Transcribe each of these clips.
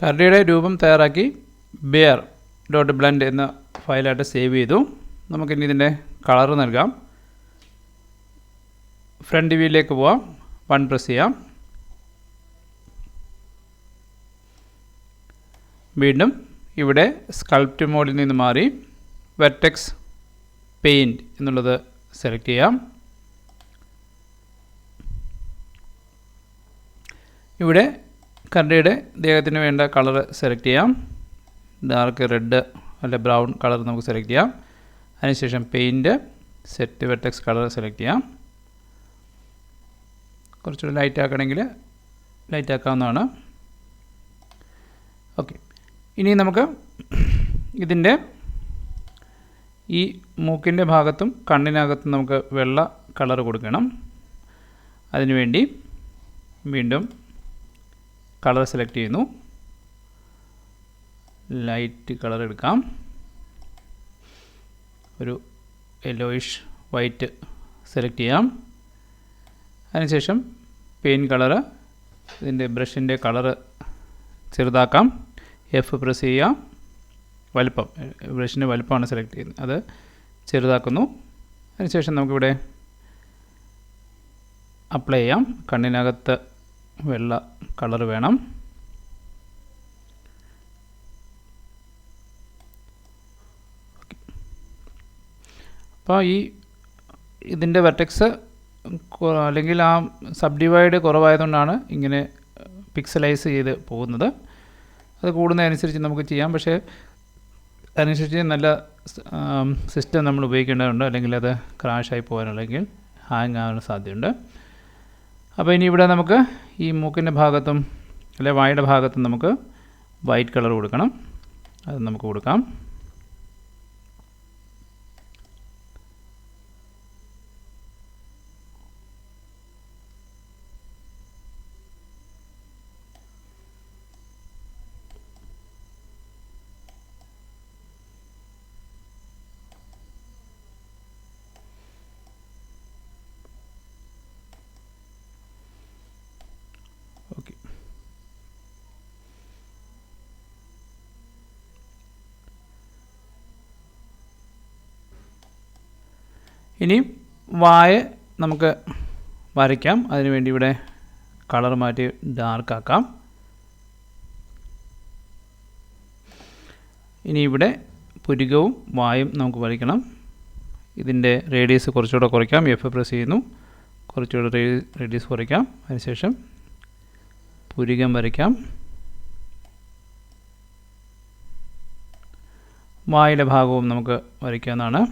കരടിയുടെ രൂപം തയ്യാറാക്കി bear.blend എന്ന ഫയലായിട്ട് സേവ് ചെയ്തു. നമുക്കിനി ഇതിൻ്റെ കളർ നൽകാം. ഫ്രണ്ട് വ്യൂയിലേക്ക് പോവാം. 1 പ്രസ് ചെയ്യാം. വീണ്ടും ഇവിടെ സ്കൾപ്റ്റ് മോഡിൽ നിന്ന് മാറി വെർട്ടെക്സ് പെയിൻറ് എന്നുള്ളത് സെലക്ട് ചെയ്യാം. ഇവിടെ കരടിയുടെ ദേഹത്തിന് വേണ്ട കളർ സെലക്ട് ചെയ്യാം. ഡാർക്ക് റെഡ് അല്ല ബ്രൗൺ കളർ നമുക്ക് സെലക്ട് ചെയ്യാം. അതിനുശേഷം paint set vertex colour select ചെയ്യാം. കുറച്ചുകൂടി ലൈറ്റ് ആക്കണമെങ്കിൽ ലൈറ്റ് ആക്കാവുന്നതാണ്. ഓക്കെ, ഇനി നമുക്ക് ഇതിൻ്റെ ഈ മൂക്കിൻ്റെ ഭാഗത്തും കണ്ണിനകത്തും നമുക്ക് വെള്ള കളർ കൊടുക്കണം. അതിനുവേണ്ടി വീണ്ടും കളർ സെലക്ട് ചെയ്യുന്നു. ലൈറ്റ് കളർ എടുക്കാം. ഒരു യെല്ലോയിഷ് വൈറ്റ് സെലക്ട് ചെയ്യാം. അതിനുശേഷം പെയിൻറ് കളറ് ഇതിൻ്റെ ബ്രഷിൻ്റെ കളറ് ചെറുതാക്കാം. F പ്രസ് ചെയ്യാം. വലിപ്പം ബ്രഷിൻ്റെ വലിപ്പമാണ് സെലക്ട് ചെയ്യുന്നത്, അത് ചെറുതാക്കുന്നു. അതിനുശേഷം നമുക്കിവിടെ അപ്ലൈ ചെയ്യാം. കണ്ണിനകത്ത് വെള്ള കളർ വേണം. അപ്പോൾ ഇതിൻ്റെ വെർട്ടെക്സ് അല്ലെങ്കിൽ ആ സബ് ഡിവൈഡ് കുറവായതുകൊണ്ടാണ് ഇങ്ങനെ പിക്സലൈസ് ചെയ്ത് പോകുന്നത്. അത് കൂടുന്നതനുസരിച്ച് നമുക്ക് ചെയ്യാം. പക്ഷേ അതനുസരിച്ച് നല്ല സിസ്റ്റം നമ്മൾ ഉപയോഗിക്കേണ്ടതുണ്ട്, അല്ലെങ്കിൽ അത് ക്രാഷായി പോകാനോ അല്ലെങ്കിൽ ഹാങ് ആകാൻ സാധ്യതയുണ്ട്. അപ്പോൾ ഇനി ഇവിടെ നമുക്ക് ഈ മൂക്കിൻ്റെ ഭാഗത്തും അല്ലെ വായുടെ ഭാഗത്തും നമുക്ക് വൈറ്റ് കളർ കൊടുക്കണം. അത് നമുക്ക് കൊടുക്കാം. ഓക്കെ, ഇനി വായ നമുക്ക് വരയ്ക്കാം. അതിനുവേണ്ടി ഇവിടെ കളർ മാറ്റി ഡാർക്ക് ആക്കാം. ഇനി ഇവിടെ പുരികവും വായും നമുക്ക് വരയ്ക്കണം. ഇതിൻ്റെ റേഡിയസ് കുറച്ചുകൂടെ കുറയ്ക്കാം. F പ്രസ് ചെയ്യുന്നു. കുറച്ചുകൂടെ റേഡിയസ് കുറയ്ക്കാം. അതിനുശേഷം പുരികം വരയ്ക്കാം. വായുടെ ഭാഗവും നമുക്ക് വരയ്ക്കാവുന്നതാണ്.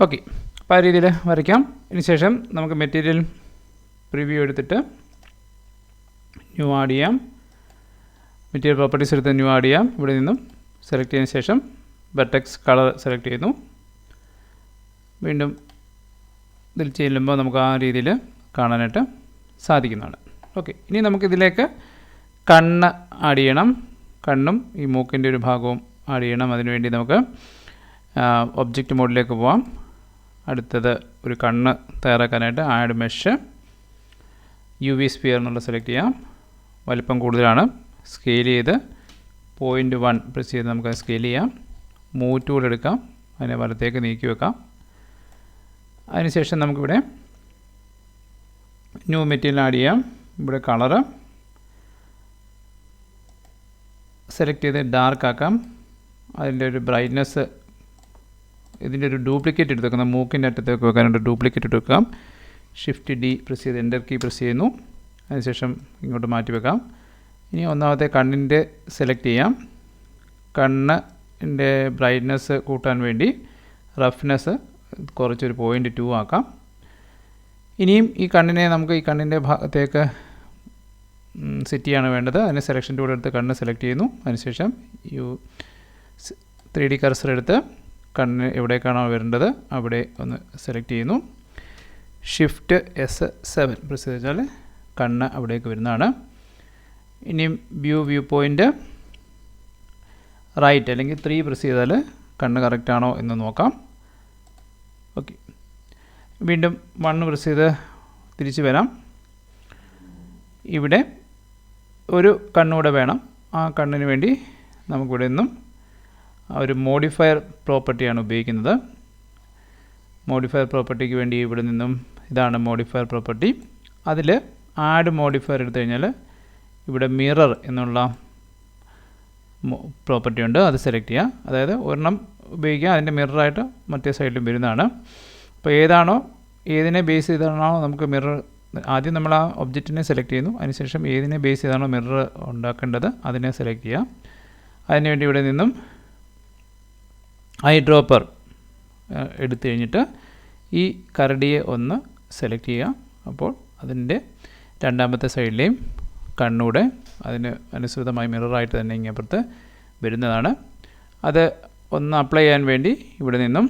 ഓക്കെ, അപ്പോൾ ആ രീതിയിൽ വരയ്ക്കാം. ഇതിനുശേഷം നമുക്ക് മെറ്റീരിയൽ പ്രിവ്യൂ എടുത്തിട്ട് ന്യൂ ആഡ് ചെയ്യാം. മെറ്റീരിയൽ പ്രോപ്പർട്ടീസ് എടുത്ത് ന്യൂ ആഡ് ചെയ്യാം. ഇവിടെ നിന്നും സെലക്ട് ചെയ്തതിന് ശേഷം വെർട്ടെക്സ് കളർ സെലക്ട് ചെയ്യുന്നു. വീണ്ടും ഇതിൽ ചെല്ലുമ്പോൾ നമുക്ക് ആ രീതിയിൽ കാണാനായിട്ട് സാധിക്കുന്നതാണ്. ഓക്കെ, ഇനി നമുക്കിതിലേക്ക് കണ്ണ് ആഡ് ചെയ്യണം. കണ്ണും ഈ മൂക്കിൻ്റെ ഒരു ഭാഗവും ആഡ് ചെയ്യണം. അതിനുവേണ്ടി നമുക്ക് ഒബ്ജക്റ്റ് മോഡിലേക്ക് പോവാം. അടുത്തത് ഒരു കണ്ണ് തയ്യാറാക്കാനായിട്ട് ആഡ് മെഷ് UV സ്ഫിയർ എന്നുള്ള സെലക്ട് ചെയ്യാം. വലിപ്പം കൂടുതലാണ്. സ്കെയിൽ ചെയ്ത് 0.1 പ്രസ് ചെയ്ത് നമുക്ക് സ്കെയിൽ ചെയ്യാം. മൂവ് ടൂൾ എടുക്കാം. അതിനെ വലത്തേക്ക് നീക്കി വെക്കാം. അതിനുശേഷം നമുക്കിവിടെ ന്യൂ മെറ്റീരിയൽ ആഡ് ചെയ്യാം. ഇവിടെ കളറ് സെലക്ട് ചെയ്ത് ഡാർക്ക് ആക്കാം. അതിൻ്റെ ഒരു ബ്രൈറ്റ്നെസ് ഇതിൻ്റെ ഒരു ഡ്യൂപ്ലിക്കേറ്റ് എടുത്ത് വെക്കാം. മൂക്കിൻ്റെ അറ്റത്തേക്ക് വെക്കാനായിട്ട് ഡ്യൂപ്ലിക്കേറ്റ് എടുത്ത് വെക്കാം. Shift D പ്രസ് ചെയ്ത് എൻ്റർ കീ പ്രസ് ചെയ്യുന്നു. അതിനുശേഷം ഇങ്ങോട്ട് മാറ്റി വെക്കാം. ഇനി ഒന്നാമത്തെ കണ്ണിൻ്റെ സെലക്ട് ചെയ്യാം. കണ്ണിൻ്റെ ബ്രൈറ്റ്നെസ് കൂട്ടാൻ വേണ്ടി റഫ്നെസ് കുറച്ചൊരു 0.2 ആക്കാം. ഇനിയും ഈ കണ്ണിനെ നമുക്ക് ഈ കണ്ണിൻ്റെ ഭാഗത്തേക്ക് സിറ്റിയാണ് വേണ്ടത്. അതിന് സെലക്ഷൻ്റെ കൂടെ എടുത്ത് കണ്ണ് സെലക്ട് ചെയ്യുന്നു. അതിനുശേഷം 3D കർസർ എടുത്ത് കണ്ണ് എവിടേക്കാണോ വരേണ്ടത് അവിടെ ഒന്ന് സെലക്ട് ചെയ്യുന്നു. Shift S7 പ്രസ് ചെയ്താൽ കണ്ണ് അവിടേക്ക് വരുന്നതാണ്. ഇനിയും വ്യൂ പോയിൻ്റ് റൈറ്റ് അല്ലെങ്കിൽ 3 പ്രസ് ചെയ്താൽ കണ്ണ് കറക്റ്റാണോ എന്ന് നോക്കാം. ഓക്കെ, വീണ്ടും 1 പ്രസ് ചെയ്ത് തിരിച്ച് വരാം. ഇവിടെ ഒരു കണ്ണൂടെ വേണം. ആ കണ്ണിന് വേണ്ടി നമുക്കിവിടെ നിന്നും ഒരു മോഡിഫയർ പ്രോപ്പർട്ടിയാണ് ഉപയോഗിക്കുന്നത്. മോഡിഫയർ പ്രോപ്പർട്ടിക്ക് വേണ്ടി ഇവിടെ നിന്നും ഇതാണ് മോഡിഫയർ പ്രോപ്പർട്ടി. അതിൽ ആഡ് മോഡിഫയർ എടുത്തു കഴിഞ്ഞാൽ ഇവിടെ മിറർ എന്നുള്ള പ്രോപ്പർട്ടി ഉണ്ട്. അത് സെലക്ട് ചെയ്യുക. അതായത് ഒരെണ്ണം ഉപയോഗിക്കുക, അതിൻ്റെ മിററായിട്ട് മറ്റേ സൈഡിലും വരുന്നതാണ്. അപ്പോൾ ഏതിനെ ബേസ് ചെയ്താണോ നമുക്ക് മിറർ, ആദ്യം നമ്മൾ ആ ഒബ്ജക്റ്റിനെ സെലക്ട് ചെയ്യുന്നു. അതിനുശേഷം ഏതിനെ ബേസ് ചെയ്താണോ മിറർ ഉണ്ടാക്കേണ്ടത് അതിനെ സെലക്ട് ചെയ്യുക. അതിനുവേണ്ടി ഇവിടെ നിന്നും ഐ ഡ്രോപ്പർ എടുത്തു കഴിഞ്ഞിട്ട് ഈ കരടിയെ ഒന്ന് സെലക്ട് ചെയ്യുക. അപ്പോൾ അതിൻ്റെ രണ്ടാമത്തെ സൈഡിലെയും കണ്ണൂടെ അതിന് അനുസൃതമായി മിററായിട്ട് തന്നെ ഇങ്ങപ്പുറത്ത് വരുന്നതാണ്. അത് ഒന്ന് അപ്ലൈ ചെയ്യാൻ വേണ്ടി ഇവിടെ നിന്നും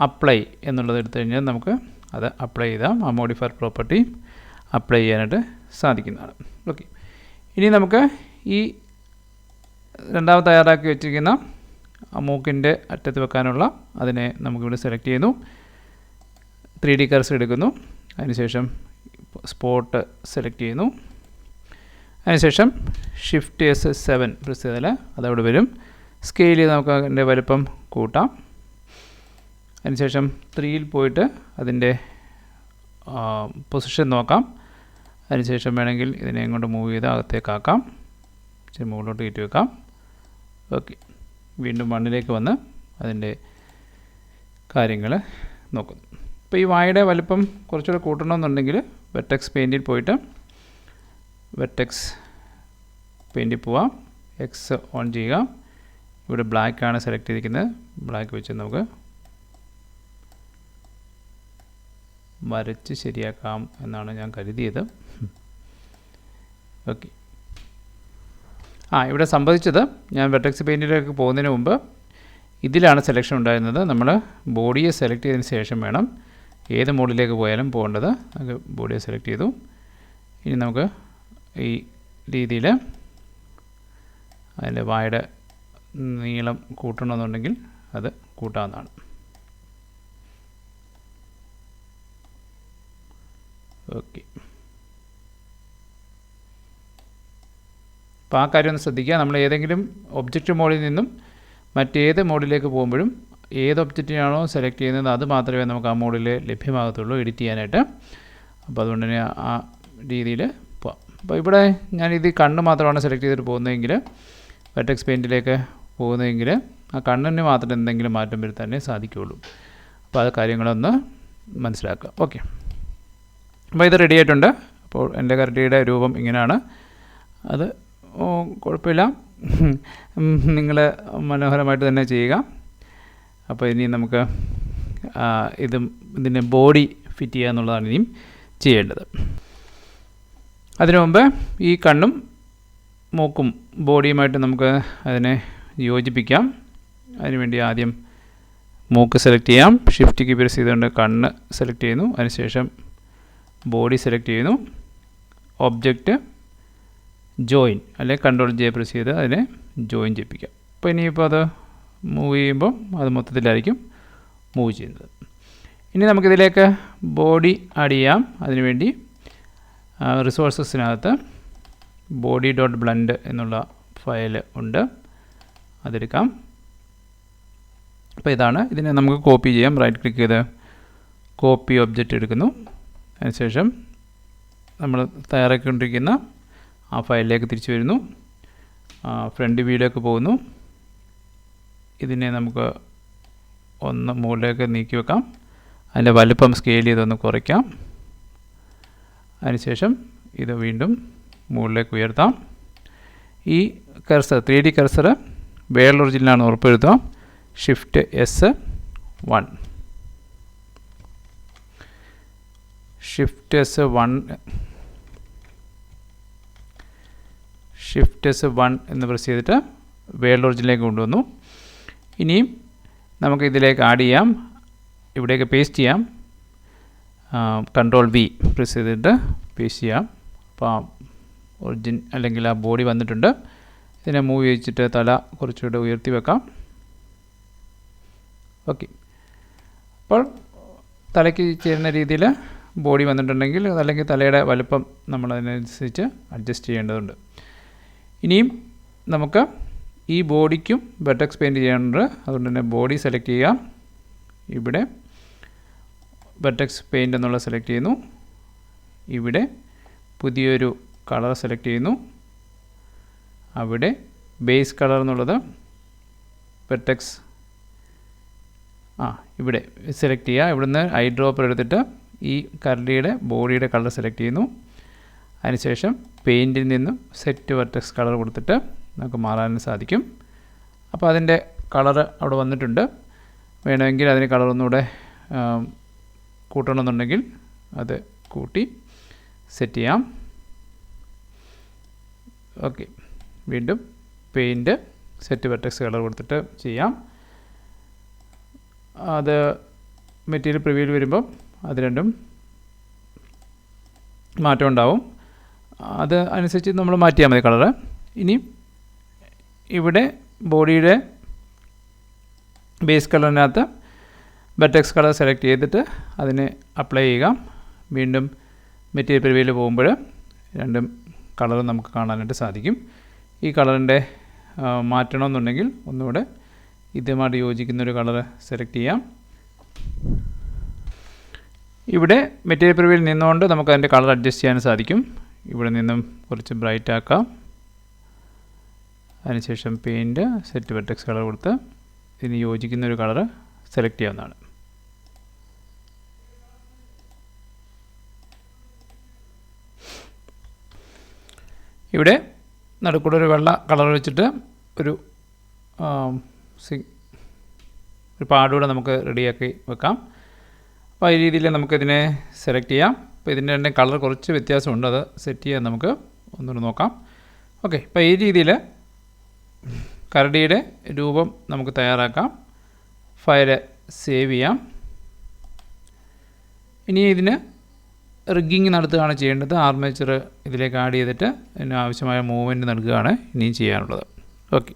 അപ്ലൈ എന്നുള്ളത് എടുത്തു കഴിഞ്ഞാൽ നമുക്ക് അത് അപ്ലൈ ചെയ്താൽ ആ മോഡിഫയർ പ്രോപ്പർട്ടി അപ്ലൈ ചെയ്യാനായിട്ട് സാധിക്കുന്നതാണ്. ഓക്കെ, ഇനി നമുക്ക് ഈ രണ്ടാമത് തയ്യാറാക്കി വെച്ചിരിക്കുന്ന മൂക്കിൻ്റെ അറ്റത്ത് വെക്കാനുള്ള അതിനെ നമുക്കിവിടെ സെലക്ട് ചെയ്യുന്നു. 3D കർസർ എടുക്കുന്നു. അതിനുശേഷം സ്പോട്ട് സെലക്ട് ചെയ്യുന്നു. അതിനുശേഷം Shift S7 പ്രസ് ചെയ്താൽ അതവിടെ വരും. സ്കെയിൽ ചെയ്ത് നമുക്ക് അതിൻ്റെ വലുപ്പം കൂട്ടാം. അതിനുശേഷം 3ൽ പോയിട്ട് അതിൻ്റെ പൊസിഷൻ നോക്കാം. അതിനുശേഷം വേണമെങ്കിൽ ഇതിനെ കൊണ്ട് മൂവ് ചെയ്ത് അകത്തേക്കാക്കാം. ഇച്ചിരി മുകളിലോട്ട് കയറ്റി വെക്കാം. ഓക്കെ, വീണ്ടും 1ലേക്ക് വന്ന് അതിൻ്റെ കാര്യങ്ങൾ നോക്കുന്നു. ഇപ്പോൾ ഈ വായുടെ വലിപ്പം കുറച്ചുകൂടെ കൂട്ടണമെന്നുണ്ടെങ്കിൽ വെർട്ടെക്സ് പെയിൻറ്റിൽ പോയിട്ട് വെർട്ടെക്സ് പെയിൻറ്റിൽ പോവാം. എക്സ് ഓൺ ചെയ്യുക. ഇവിടെ ബ്ലാക്കാണ് സെലക്ട് ചെയ്തിരിക്കുന്നത്. ബ്ലാക്ക് വെച്ച് നമുക്ക് വരച്ച് ശരിയാക്കാം എന്നാണ് ഞാൻ കരുതിയത്. ഓക്കെ, ഇവിടെ സംഭവിച്ചത് ഞാൻ വെർട്ടെക്സ് പെയിൻറ്റിലേക്ക് പോകുന്നതിന് മുമ്പ് ഇതിലാണ് സെലക്ഷൻ ഉണ്ടായിരുന്നത്. നമ്മൾ ബോഡിയെ സെലക്ട് ചെയ്തതിന് ശേഷം വേണം ഏത് മോഡിലേക്ക് പോയാലും പോകേണ്ടത്. നമുക്ക് ബോഡിയെ സെലക്ട് ചെയ്തു. ഇനി നമുക്ക് ഈ രീതിയിൽ അതിൻ്റെ വായുടെ നീളം കൂട്ടണമെന്നുണ്ടെങ്കിൽ അത് കൂട്ടാവുന്നതാണ്. ഓക്കെ, അപ്പോൾ ആ കാര്യം ഒന്ന് ശ്രദ്ധിക്കുക. നമ്മൾ ഏതെങ്കിലും ഒബ്ജക്റ്റ് മോഡിൽ നിന്നും മറ്റേത് മോഡിലേക്ക് പോകുമ്പോഴും ഏത് ഒബ്ജക്റ്റിനാണോ സെലക്ട് ചെയ്യുന്നത് അത് മാത്രമേ നമുക്ക് ആ മോഡിൽ ലഭ്യമാകത്തുള്ളൂ എഡിറ്റ് ചെയ്യാനായിട്ട്. അപ്പോൾ അതുകൊണ്ട് തന്നെ ആ രീതിയിൽ പോകാം. അപ്പോൾ ഇവിടെ ഞാനിത് കണ്ണ് മാത്രമാണ് സെലക്ട് ചെയ്തിട്ട് പോകുന്നതെങ്കിൽ, വെർട്ടെക്സ് പെയിൻറ്റിലേക്ക് പോകുന്നതെങ്കിൽ ആ കണ്ണിന് മാത്രം എന്തെങ്കിലും മാറ്റം വരുത്താനേ സാധിക്കുകയുള്ളൂ. അപ്പോൾ അത് കാര്യങ്ങളൊന്ന് മനസ്സിലാക്കുക. ഓക്കെ, അപ്പോൾ ഇത് റെഡി ആയിട്ടുണ്ട്. അപ്പോൾ എൻ്റെ കരടിയുടെ രൂപം ഇങ്ങനെയാണ്. അത് കുഴപ്പമില്ല, നിങ്ങൾ മനോഹരമായിട്ട് തന്നെ ചെയ്യുക. അപ്പോൾ ഇനി നമുക്ക് ഇതിൻ്റെ ബോഡി ഫിറ്റ് ചെയ്യുക എന്നുള്ളതാണ് ഇനിയും ചെയ്യേണ്ടത്. അതിനു മുമ്പ് ഈ കണ്ണും മൂക്കും ബോഡിയുമായിട്ട് നമുക്ക് അതിനെ യോജിപ്പിക്കാം. അതിനുവേണ്ടി ആദ്യം മൂക്ക് സെലക്ട് ചെയ്യാം. ഷിഫ്റ്റ് കീ പ്രസ് ചെയ്തുകൊണ്ട് കണ്ണ് സെലക്ട് ചെയ്യുന്നു. അതിനുശേഷം ബോഡി സെലക്ട് ചെയ്യുന്നു. ഒബ്ജക്റ്റ് ജോയിൻ അല്ലെങ്കിൽ Ctrl+J പ്രസ് ചെയ്ത് അതിനെ ജോയിൻ ചെയ്യിപ്പിക്കാം. അപ്പോൾ ഇനിയിപ്പോൾ അത് മൂവ് ചെയ്യുമ്പോൾ അത് മൊത്തത്തിലായിരിക്കും മൂവ് ചെയ്യുന്നത്. ഇനി നമുക്കിതിലേക്ക് ബോഡി ആഡ് ചെയ്യാം. അതിനുവേണ്ടി റിസോഴ്സസിനകത്ത് body.blend എന്നുള്ള ഫയൽ ഉണ്ട്, അതെടുക്കാം. അപ്പോൾ ഇതാണ്. ഇതിനെ നമുക്ക് കോപ്പി ചെയ്യാം. റൈറ്റ് ക്ലിക്ക് ചെയ്ത് കോപ്പി ഒബ്ജക്റ്റ് എടുക്കുന്നു. അതിനുശേഷം നമ്മൾ തയ്യാറാക്കിക്കൊണ്ടിരിക്കുന്ന ആ ഫയലിലേക്ക് തിരിച്ചു വരുന്നു. ഫ്രണ്ട് വ്യൂയിലേക്ക് പോകുന്നു. ഇതിനെ നമുക്ക് ഒന്ന് മുകളിലേക്ക് നീക്കി വെക്കാം. അതിൻ്റെ വലുപ്പം സ്കെയിൽ ചെയ്തൊന്ന് കുറയ്ക്കാം. അതിനുശേഷം ഇത് വീണ്ടും മുകളിലേക്ക് ഉയർത്താം. ഈ കർസർ 3D കർസർ വേറെ ഒറിജിനലാണ് ഉറപ്പുവരുത്തുക. Shift S1 Shift S1 Shift+1 എന്ന് പ്രസ് ചെയ്തിട്ട് വേൾഡ് ഒറിജിനിലേക്ക് കൊണ്ടുവന്നു. ഇനിയും നമുക്ക് ഇതിലേക്ക് ആഡ് ചെയ്യാം, ഇവിടേക്ക് പേസ്റ്റ് ചെയ്യാം. Ctrl+V പ്രസ് ചെയ്തിട്ട് പേസ്റ്റ് ചെയ്യാം. അപ്പോൾ ഒറിജിൻ അല്ലെങ്കിൽ ആ ബോഡി വന്നിട്ടുണ്ട്. ഇതിനെ മൂവ് ചെയ്യിച്ചിട്ട് തല കുറച്ചുകൂടെ ഉയർത്തി വെക്കാം. ഓക്കെ, അപ്പോൾ തലയ്ക്ക് ചേരുന്ന രീതിയിൽ ബോഡി വന്നിട്ടുണ്ടെങ്കിൽ അല്ലെങ്കിൽ തലയുടെ വലുപ്പം നമ്മൾ അതിനനുസരിച്ച് അഡ്ജസ്റ്റ് ചെയ്യേണ്ടതുണ്ട്. ഇനിയും നമുക്ക് ഈ ബോഡിക്കും വെർട്ടെക്സ് പെയിൻറ്റ് ചെയ്യാനുണ്ട്. അതുകൊണ്ട് തന്നെ ബോഡി സെലക്ട് ചെയ്യാം. ഇവിടെ വെർട്ടെക്സ് പെയിൻറ്റ് എന്നുള്ളത് സെലക്ട് ചെയ്യുന്നു. ഇവിടെ പുതിയൊരു കളർ സെലക്ട് ചെയ്യുന്നു. അവിടെ ബേസ് കളർ എന്നുള്ളത് വെർട്ടെക്സ് ഇവിടെ സെലക്ട് ചെയ്യുക. ഇവിടുന്ന് ഐ ഡ്രോപ്പർ എടുത്തിട്ട് ഈ കരടിയുടെ ബോഡിയുടെ കളർ സെലക്ട് ചെയ്യുന്നു. അതിനുശേഷം പെയിൻറ്റിൽ നിന്നും സെറ്റ് വെർട്ടെക്സ് കളർ കൊടുത്തിട്ട് നമുക്ക് മാറാനും സാധിക്കും. അപ്പോൾ അതിൻ്റെ കളർ അവിടെ വന്നിട്ടുണ്ട്. വേണമെങ്കിൽ അതിന് കളർ ഒന്നുകൂടെ കൂട്ടണമെന്നുണ്ടെങ്കിൽ അത് കൂട്ടി സെറ്റ് ചെയ്യാം. ഓക്കെ, വീണ്ടും പെയിൻറ്റ് സെറ്റ് വെർട്ടെക്സ് കളർ കൊടുത്തിട്ട് ചെയ്യാം. അത് മെറ്റീരിയൽ പ്രിവ്യൂവിൽ വരുമ്പം അത് രണ്ടും മാറ്റം ഉണ്ടാവും. അത് അനുസരിച്ച് നമ്മൾ മാറ്റിയാൽ മതി കളറ്. ഇനി ഇവിടെ ബോഡിയുടെ ബേസ് കളറിനകത്ത് വെർട്ടെക്സ് കളർ സെലക്ട് ചെയ്തിട്ട് അതിന് അപ്ലൈ ചെയ്യുക. വീണ്ടും മെറ്റീരിയൽ പ്രിവ്യൂവിൽ പോകുമ്പോൾ രണ്ടും കളറും നമുക്ക് കാണാനായിട്ട് സാധിക്കും. ഈ കളറിൻ്റെ മാറ്റണമെന്നുണ്ടെങ്കിൽ ഒന്നുകൂടെ ഇതുമായിട്ട് യോജിക്കുന്നൊരു കളർ സെലക്ട് ചെയ്യാം. ഇവിടെ മെറ്റീരിയൽ പ്രിവ്യൂവിൽ നിന്നുകൊണ്ട് നമുക്ക് അതിൻ്റെ കളർ അഡ്ജസ്റ്റ് ചെയ്യാൻ സാധിക്കും. ഇവിടെ നിന്നും കുറച്ച് ബ്രൈറ്റ് ആക്കാം. അതിനുശേഷം പെയിൻറ്റ് സെറ്റ് വെർട്ടെക്സ് കളർ കൊടുത്ത് ഇതിന് യോജിക്കുന്നൊരു കളർ സെലക്ട് ചെയ്യാവുന്നതാണ്. ഇവിടെ നടുക്കൂടെ ഒരു വെള്ള കളർ വെച്ചിട്ട് ഒരു പാടുകൂടെ നമുക്ക് റെഡിയാക്കി വെക്കാം. അപ്പോൾ ഈ രീതിയിൽ നമുക്കിതിനെ സെലക്ട് ചെയ്യാം. അപ്പോൾ ഇതിൻ്റെ തന്നെ കളർ കുറച്ച് വ്യത്യാസമുണ്ട്, അത് സെറ്റ് ചെയ്യാൻ നമുക്ക് ഒന്നുകൂടി നോക്കാം. ഓക്കെ, അപ്പോൾ ഈ രീതിയിൽ കരടിയുടെ രൂപം നമുക്ക് തയ്യാറാക്കാം. ഫയൽ സേവ് ചെയ്യാം. ഇനി ഇതിന് റിഗ്ഗിങ് നടത്തുകയാണ് ചെയ്യേണ്ടത്. ആർമേച്ചർ ഇതിലേക്ക് ആഡ് ചെയ്തിട്ട് ഇതിന് ആവശ്യമായ മൂവ്മെൻറ്റ് നൽകുകയാണ് ഇനിയും ചെയ്യാനുള്ളത്. ഓക്കെ.